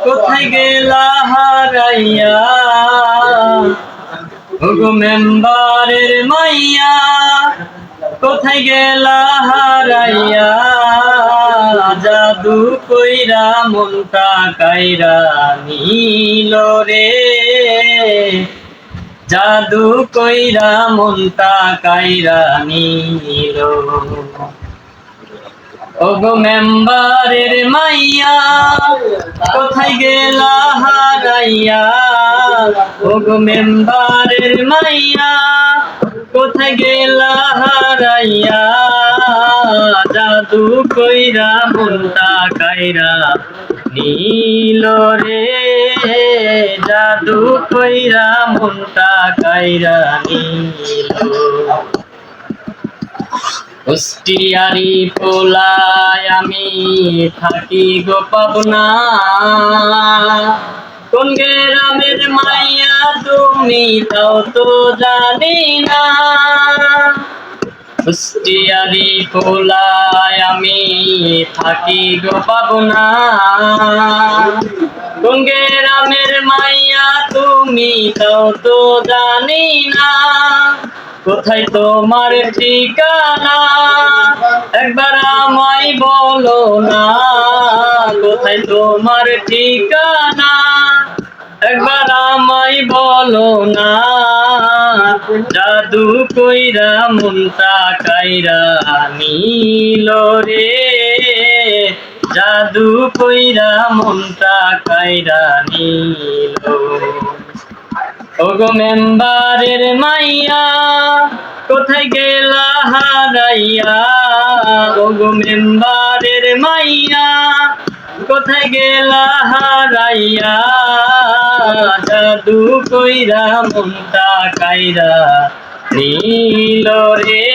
কোথায় গেলা হারাইয়া ওগো মেম্বারের মাইয়া, কোথায় গেলা হারাইয়া জাদু কইরা মনটা কাইরা নিল রে, জাদু কইরা মনটা কাইরা নিল। ওগো মেম্বারের মাইয়া, কোথায় গেলা হারাইয়া ওগো মেম্বারের মাইয়া, কোথায় গেলা হারাইয়া জাদু কইরা মনটা কাইরা নিল রে, জাদু কইরা মনটা কাইরা নিল। কুষ্টিয়ারি পোলায় আমি থাকি গো পাবনা, কোন গ্রামের মাইয়া তুমি তাও তো জানি না। কুষ্টিয়ারি পোলায় আমি থাকি গো পাবনা, কোন গ্রামের মাইয়া তুমি তাও তো জানি না। কোথায় তোমার ঠিকানা একবার আমায় বলো না, কোথায় তোমার ঠিকানা একবার আমায় বলো না। জাদু কইরা মনটা কাইরা নিল রে, জাদু কইরা মনটা কাইরা নিল। ওগো মেম্বারের মাইয়া, কোথায় গেলা হারাইয়া ওগো মেম্বারের মাইয়া, কোথায় গেলা হারাইয়া জাদু কইরা মনটা কাইরা নিল রে,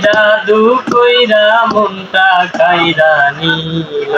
জাদু কইরা মনটা কাইরা নিল।